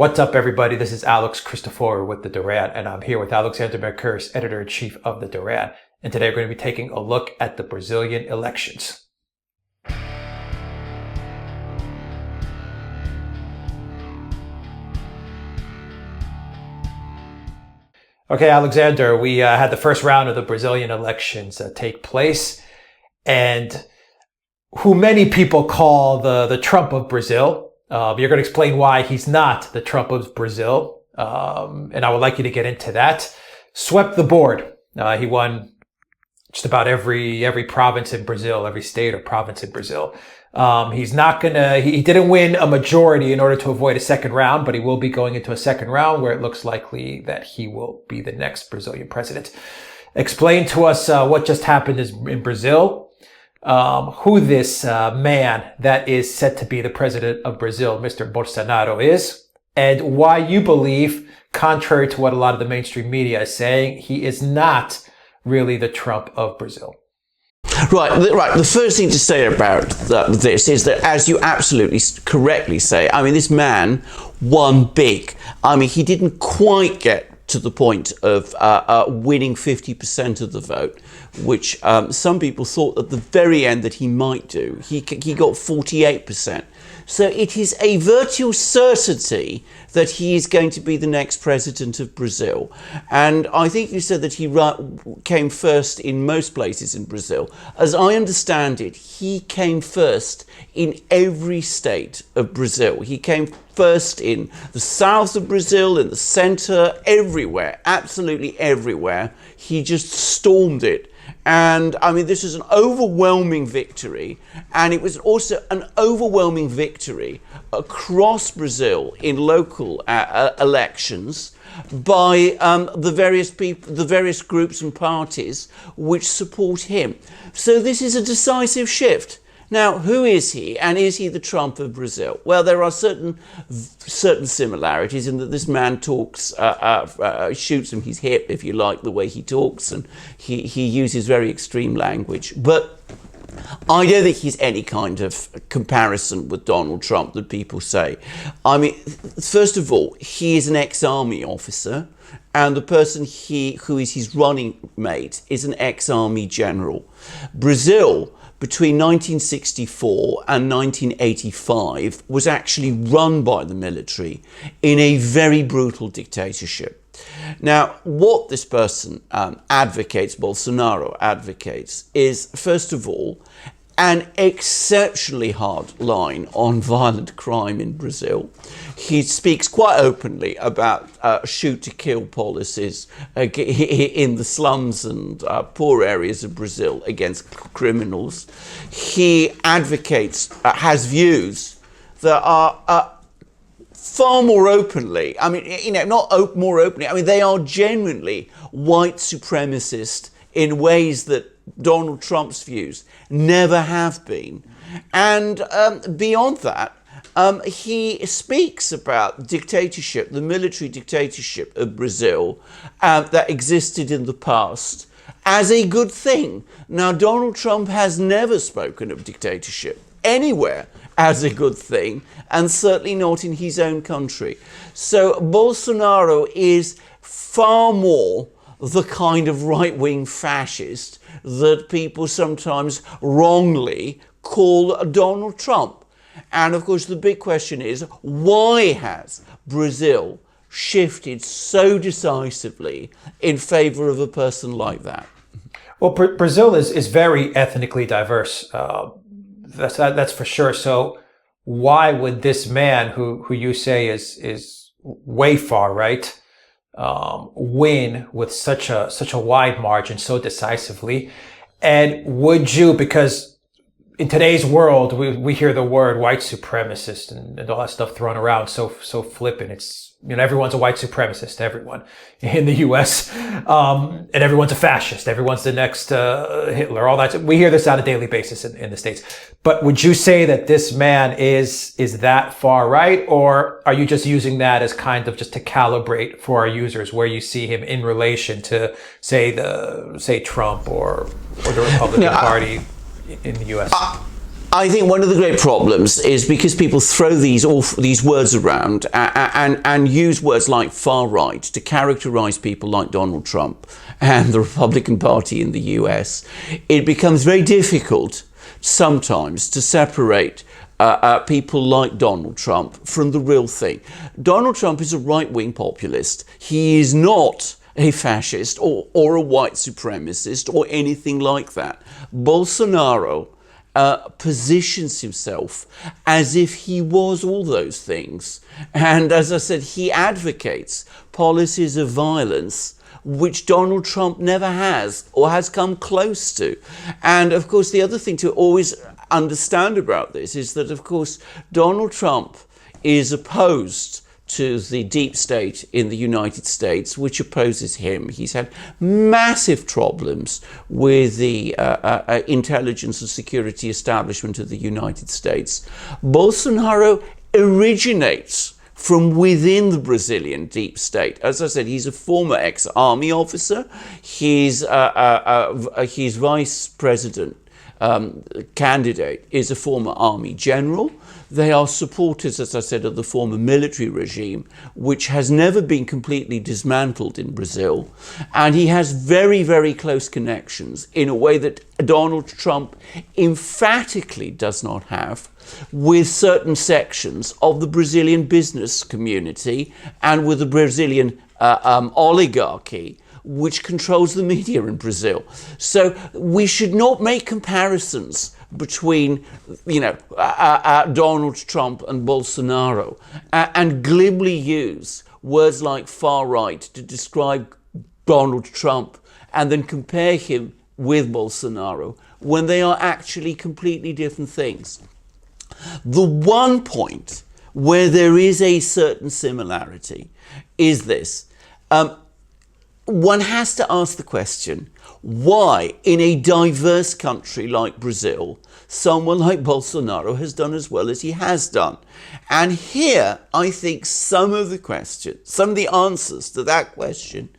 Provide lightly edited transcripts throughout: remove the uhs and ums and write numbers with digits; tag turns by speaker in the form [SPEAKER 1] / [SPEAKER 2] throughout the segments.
[SPEAKER 1] What's up, everybody? This is Alex Christoforou with the Duran, and I'm here with Alexander Mercouris, editor-in-chief of the Duran. And today we're going to be taking a look at the Brazilian elections. Okay, Alexander, we had the first round of the Brazilian elections take place, and who many people call the Trump of Brazil. You're going to explain why he's not the Trump of Brazil, and I would like you to get into that. Swept the board. He won just about every province in Brazil, every state or province in Brazil. He didn't win a majority in order to avoid a second round, but he will be going into a second round where it looks likely that he will be the next Brazilian president. Explain to us what just happened in Brazil. Who this man that is set to be the president of Brazil, Mr. Bolsonaro, is, and why you believe, contrary to what a lot of the mainstream media is saying, he is not really the Trump of Brazil.
[SPEAKER 2] Right. The first thing to say about this is that, as you absolutely correctly say, I mean, this man won big. I mean, he didn't quite get to the point of winning 50% of the vote, which some people thought at the very end that he might do. He got 48%. So it is a virtual certainty that he is going to be the next president of Brazil. And I think you said that he came first in most places in Brazil. As I understand it, he came first in every state of Brazil. He came first in the south of Brazil, in the center, everywhere, absolutely everywhere. He just stormed it. And I mean, this is an overwhelming victory, and it was also an overwhelming victory across Brazil in local elections by the various groups and parties which support him. So this is a decisive shift. Now, who is he, and is he the Trump of Brazil? Well, there are certain similarities in that this man talks, shoots from his hip, if you like, the way he talks, and he uses very extreme language. But I don't think he's any kind of comparison with Donald Trump that people say. I mean, first of all, he is an ex-army officer, and the person who is his running mate is an ex-army general. Brazil, between 1964 and 1985, was actually run by the military in a very brutal dictatorship. Now, what this person Bolsonaro advocates, is, first of all, an exceptionally hard line on violent crime in Brazil. He speaks quite openly about shoot-to-kill policies in the slums and poor areas of Brazil against criminals. He advocates, has views that are far more openly, I mean, not more openly, I mean, they are genuinely white supremacist in ways that Donald Trump's views never have been. And beyond that, he speaks about dictatorship, the military dictatorship of Brazil that existed in the past, as a good thing. Now, Donald Trump has never spoken of dictatorship anywhere as a good thing, and certainly not in his own country. So Bolsonaro is far more the kind of right-wing fascist that people sometimes wrongly call Donald Trump. And of course, the big question is, why has Brazil shifted so decisively in favor of a person like that?
[SPEAKER 1] Well, Brazil is very ethnically diverse. That's for sure. So why would this man, who you say is way far right, win with such a wide margin so decisively? And would you, because in today's world we hear the word white supremacist and all that stuff thrown around so flippant. It's, everyone's a white supremacist, everyone in the US, and everyone's a fascist, everyone's the next Hitler, all that. We hear this on a daily basis in the States. But would you say that this man is that far right, or are you just using that as kind of just to calibrate for our users where you see him in relation to say Trump or the Republican Party in the US?
[SPEAKER 2] I think one of the great problems is because people throw these words around and use words like far right to characterize people like Donald Trump and the Republican Party in the US, it becomes very difficult sometimes to separate people like Donald Trump from the real thing. Donald Trump is a right-wing populist. He is not a fascist or a white supremacist or anything like that. Bolsonaro positions himself as if he was all those things. And as I said, he advocates policies of violence which Donald Trump never has or has come close to. And of course, the other thing to always understand about this is that, of course, Donald Trump is opposed to the deep state in the United States, which opposes him. He's had massive problems with the intelligence and security establishment of the United States. Bolsonaro originates from within the Brazilian deep state. As I said, he's a former ex-army officer. He's vice president candidate is a former army general. They are supporters, as I said, of the former military regime, which has never been completely dismantled in Brazil. And he has very, very close connections in a way that Donald Trump emphatically does not have with certain sections of the Brazilian business community and with the Brazilian oligarchy, which controls the media in Brazil. So we should not make comparisons between, Donald Trump and Bolsonaro and glibly use words like far right to describe Donald Trump and then compare him with Bolsonaro when they are actually completely different things. The one point where there is a certain similarity is this. One has to ask the question, why in a diverse country like Brazil, someone like Bolsonaro has done as well as he has done? And here, I think some of the answers to that question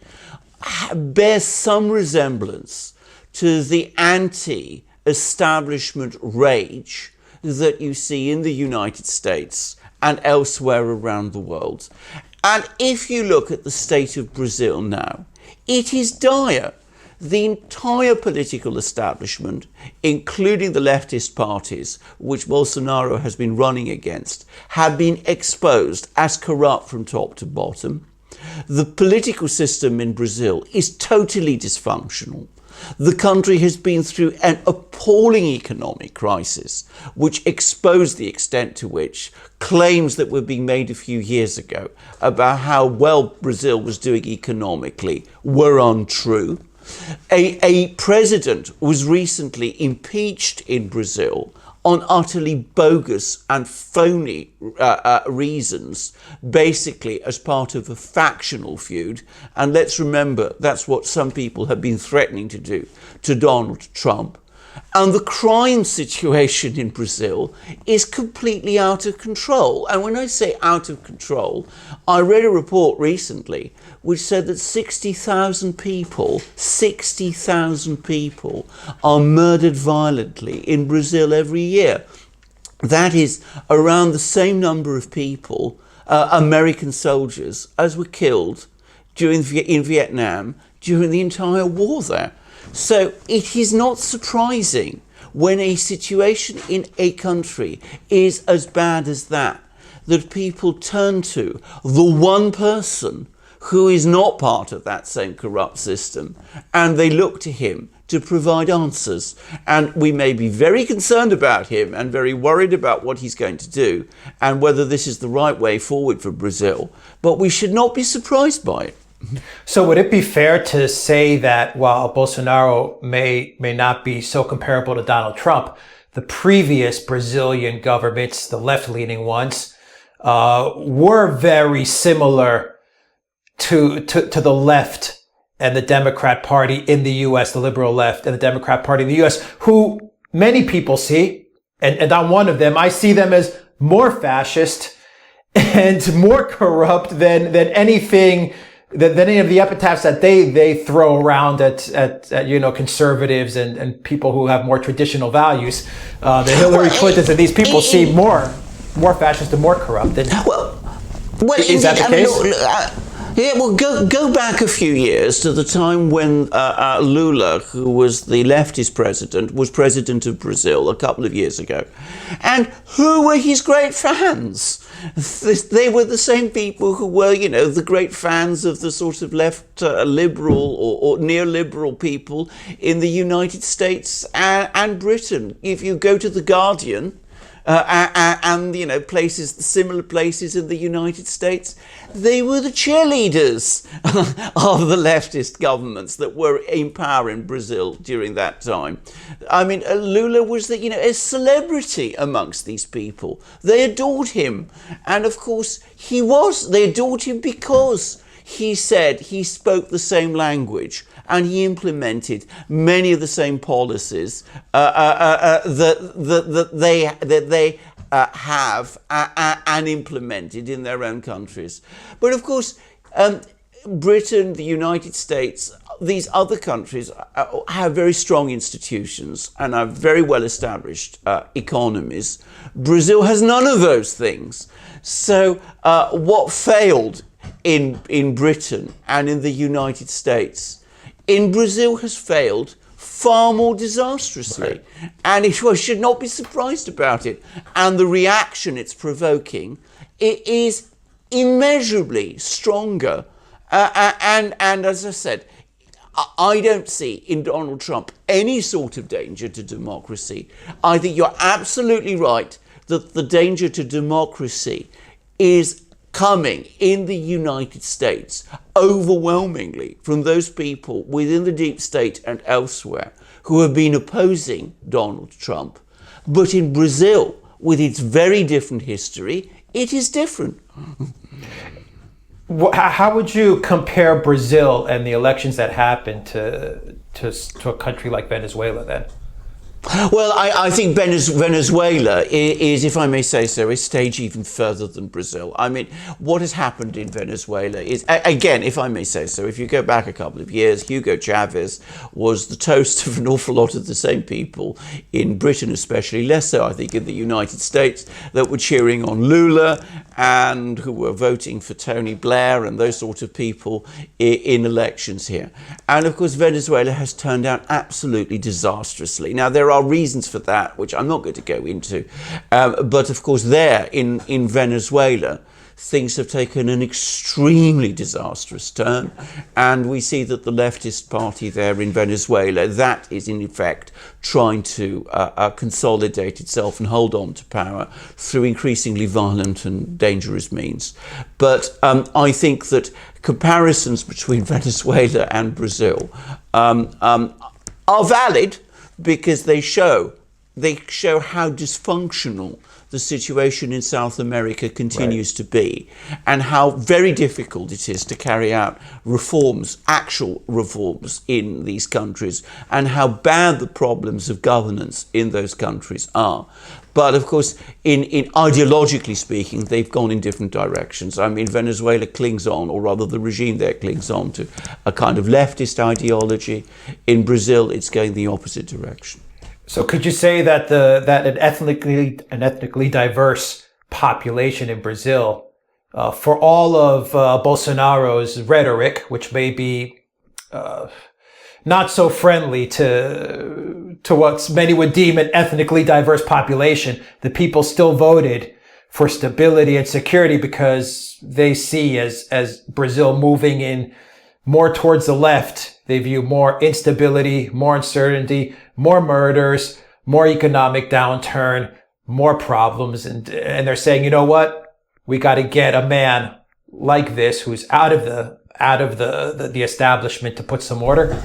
[SPEAKER 2] bear some resemblance to the anti-establishment rage that you see in the United States and elsewhere around the world. And if you look at the state of Brazil now, it is dire. The entire political establishment, including the leftist parties, which Bolsonaro has been running against, have been exposed as corrupt from top to bottom. The political system in Brazil is totally dysfunctional. The country has been through an appalling economic crisis, which exposed the extent to which claims that were being made a few years ago about how well Brazil was doing economically were untrue. A president was recently impeached in Brazil on utterly bogus and phony reasons, basically as part of a factional feud. And let's remember, that's what some people have been threatening to do to Donald Trump. And the crime situation in Brazil is completely out of control. And when I say out of control, I read a report recently which said that 60,000 people are murdered violently in Brazil every year. That is around the same number of people, American soldiers, as were killed in Vietnam during the entire war there. So it is not surprising when a situation in a country is as bad as that people turn to the one person who is not part of that same corrupt system, and they look to him to provide answers. And we may be very concerned about him and very worried about what he's going to do and whether this is the right way forward for Brazil, but we should not be surprised by it.
[SPEAKER 1] So would it be fair to say that while Bolsonaro may not be so comparable to Donald Trump, the previous Brazilian governments, the left-leaning ones, were very similar to the left and the Democrat Party in the U.S., the liberal left and the Democrat Party in the U.S., who many people see, and I'm one of them, I see them as more fascist and more corrupt than anything than any of the epitaphs that they throw around at you know, conservatives and people who have more traditional values. The Hillary Clintons and these people seem more fascist and more corrupt. And
[SPEAKER 2] well,
[SPEAKER 1] is that the case?
[SPEAKER 2] Yeah, well, go back a few years to the time when Lula, who was the leftist president, was president of Brazil a couple of years ago. And who were his great fans? They were the same people who were, you know, the great fans of the sort of left liberal or neoliberal people in the United States and Britain. If you go to The Guardian, and you know, similar places in the United States, they were the cheerleaders of the leftist governments that were in power in Brazil during that time. I mean, Lula was a celebrity amongst these people. They adored him, and of course they adored him because he said he spoke the same language and he implemented many of the same policies that they have and implemented in their own countries. But of course, Britain, the United States, these other countries have very strong institutions and are very well established economies. Brazil has none of those things. So what failed in Britain and in the United States, in Brazil has failed far more disastrously. Right. And it should not be surprised about it. And the reaction it's provoking, it is immeasurably stronger. And as I said, I don't see in Donald Trump any sort of danger to democracy. I think you're absolutely right that the danger to democracy is coming in the United States overwhelmingly from those people within the deep state and elsewhere who have been opposing Donald Trump. But in Brazil, with its very different history, it is different.
[SPEAKER 1] How would you compare Brazil and the elections that happened to a country like Venezuela then?
[SPEAKER 2] Well, I think Venezuela is, if I may say so, a stage even further than Brazil. I mean, what has happened in Venezuela is, again, if I may say so, if you go back a couple of years, Hugo Chavez was the toast of an awful lot of the same people in Britain, especially less so, I think, in the United States, that were cheering on Lula and who were voting for Tony Blair and those sort of people in elections here. And of course, Venezuela has turned out absolutely disastrously. Now, there are reasons for that, which I'm not going to go into. But of course, there in Venezuela, things have taken an extremely disastrous turn. And we see that the leftist party there in Venezuela, that is in effect trying to consolidate itself and hold on to power through increasingly violent and dangerous means. But I think that comparisons between Venezuela and Brazil are valid, because they show how dysfunctional the situation in South America continues to be, and how very difficult it is to carry out reforms, actual reforms in these countries, and how bad the problems of governance in those countries are. But of course, in ideologically speaking, they've gone in different directions. I mean, Venezuela clings on, or rather the regime there clings on, to a kind of leftist ideology. In Brazil, it's going the opposite direction.
[SPEAKER 1] So could you say that an ethnically diverse population in Brazil, for all of Bolsonaro's rhetoric, which may be not so friendly to what many would deem an ethnically diverse population, the people still voted for stability and security because they see as Brazil moving in more towards the left? They view more instability, more uncertainty, more murders, more economic downturn, more problems. And they're saying, you know what? We got to get a man like this who's out of the establishment to put some order.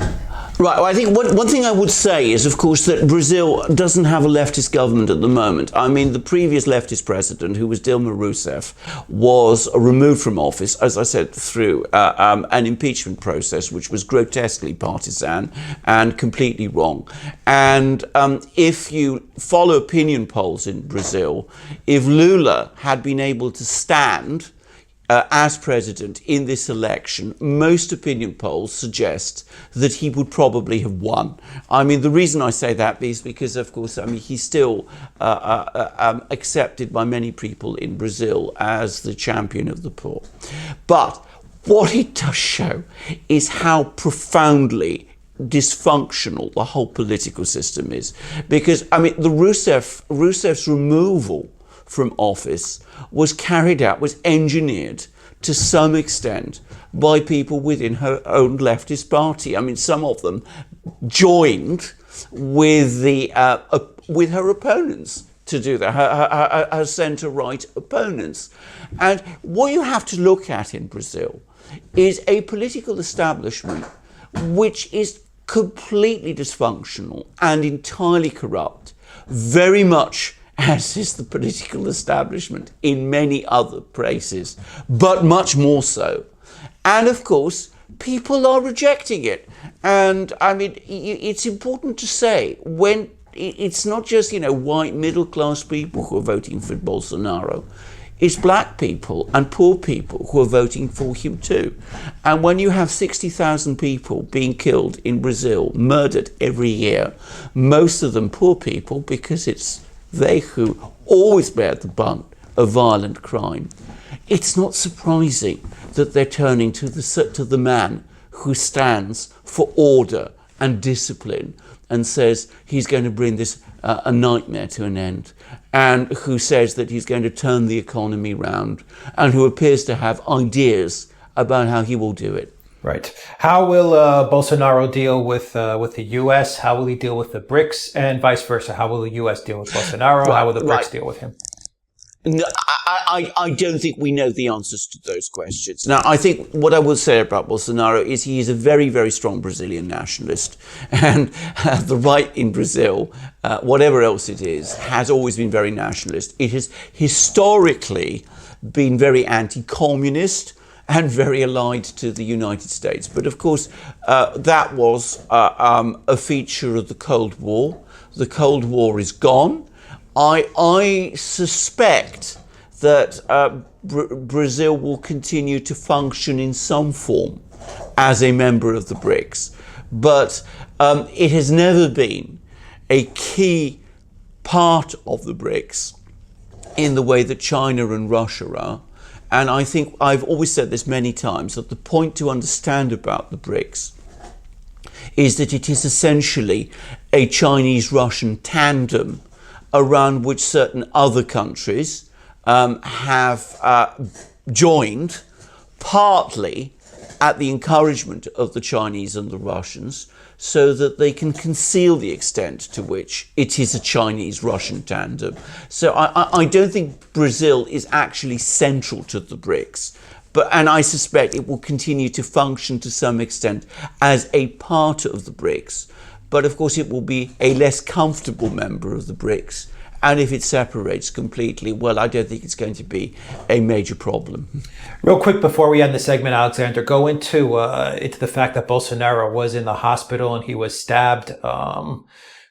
[SPEAKER 2] Right. Well, I think one thing I would say is, of course, that Brazil doesn't have a leftist government at the moment. I mean, the previous leftist president, who was Dilma Rousseff, was removed from office, as I said, through an impeachment process, which was grotesquely partisan and completely wrong. And if you follow opinion polls in Brazil, if Lula had been able to stand as president in this election, most opinion polls suggest that he would probably have won. I mean, the reason I say that is because, of course, I mean, he's still accepted by many people in Brazil as the champion of the poor. But what it does show is how profoundly dysfunctional the whole political system is. Because, I mean, Rousseff's removal from office was carried out, was engineered to some extent by people within her own leftist party. I mean, some of them joined with with her opponents to do that, her centre-right opponents. And what you have to look at in Brazil is a political establishment which is completely dysfunctional and entirely corrupt, very much as is the political establishment in many other places, but much more so. And of course, people are rejecting it. And I mean, it's important to say, when it's not just, white middle-class people who are voting for Bolsonaro, it's black people and poor people who are voting for him too. And when you have 60,000 people being killed in Brazil, murdered every year, most of them poor people, because it's they who always bear the brunt of violent crime, it's not surprising that they're turning to the man who stands for order and discipline and says he's going to bring this a nightmare to an end, and who says that he's going to turn the economy round, and who appears to have ideas about how he will do it.
[SPEAKER 1] Right. How will Bolsonaro deal with the U.S.? How will he deal with the BRICS, and vice versa? How will the U.S. deal with Bolsonaro? How will the BRICS deal with him?
[SPEAKER 2] No, I don't think we know the answers to those questions. Now, I think what I will say about Bolsonaro is he is a very, very strong Brazilian nationalist. And the right in Brazil, whatever else it is, has always been very nationalist. It has historically been very anti-communist and very allied to the United States. But of course, that was a feature of the Cold War. The Cold War is gone. I suspect that Brazil will continue to function in some form as a member of the BRICS, but it has never been a key part of the BRICS in the way that China and Russia are. And I think I've always said this many times, that the point to understand about the BRICS is that it is essentially a Chinese-Russian tandem around which certain other countries have joined, partly at the encouragement of the Chinese and the Russians, so that they can conceal the extent to which it is a Chinese-Russian tandem. So I don't think Brazil is actually central to the BRICS, and I suspect it will continue to function to some extent as a part of the BRICS. But of course, it will be a less comfortable member of the BRICS. And if it separates completely, well, I don't think it's going to be a major problem.
[SPEAKER 1] Real quick before we end the segment, Alexander, go into the fact that Bolsonaro was in the hospital and he was stabbed.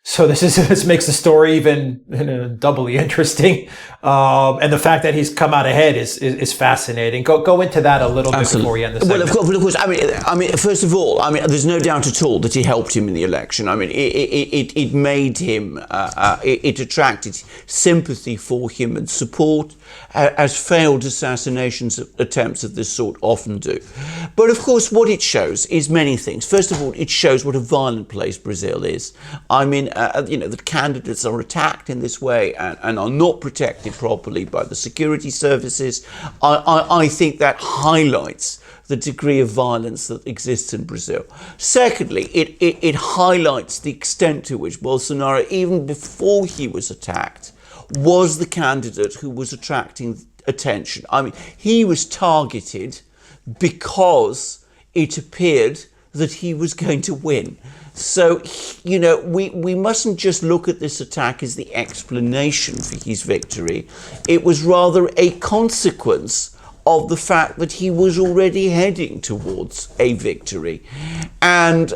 [SPEAKER 1] So this makes the story even doubly interesting. And the fact that he's come out ahead is fascinating. Go into that a little bit before we end the segment.
[SPEAKER 2] Well, of course. I mean, first of all, there's no doubt at all that he helped him in the election. I mean, it made him, it attracted sympathy for him and support, as failed assassination attempts of this sort often do. But of course, what it shows is many things. First of all, it shows what a violent place Brazil is. I mean, the candidates are attacked in this way and are not protected properly by the security services. I think that highlights the degree of violence that exists in Brazil. Secondly, it highlights the extent to which Bolsonaro, even before he was attacked, was the candidate who was attracting attention. I mean, he was targeted because it appeared that he was going to win. So, we mustn't just look at this attack as the explanation for his victory. It was rather a consequence of the fact that he was already heading towards a victory. And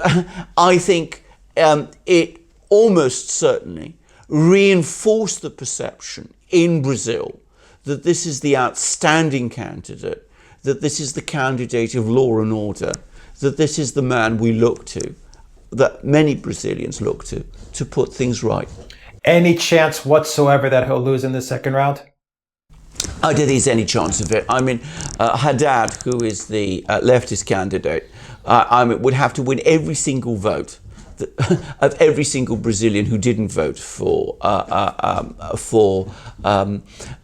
[SPEAKER 2] I think it almost certainly reinforced the perception in Brazil that this is the outstanding candidate, that this is the candidate of law and order, that this is the man we look to, that many Brazilians look to put things right.
[SPEAKER 1] Any chance whatsoever that he'll lose in the second round?
[SPEAKER 2] I don't think there's any chance of it. I mean, Haddad, who is the leftist candidate, would have to win every single vote of every single Brazilian who didn't vote for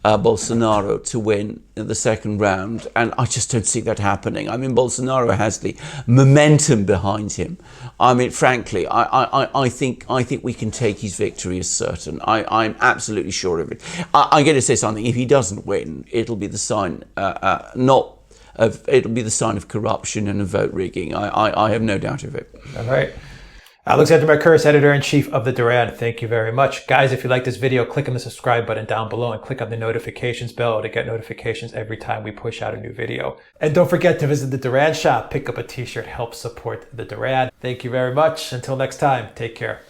[SPEAKER 2] Bolsonaro to win the second round, and I just don't see that happening. I mean, Bolsonaro has the momentum behind him. I mean, frankly, I think we can take his victory as certain. I'm absolutely sure of it. I'm going to say something. If he doesn't win, it'll be the sign it'll be the sign of corruption and of vote rigging. I have no doubt of it.
[SPEAKER 1] All right. Alexander Mercouris, Editor-in-Chief of the Duran. Thank you very much. Guys, if you like this video, click on the subscribe button down below and click on the notifications bell to get notifications every time we push out a new video. And don't forget to visit the Duran shop, pick up a t-shirt, help support the Duran. Thank you very much. Until next time, take care.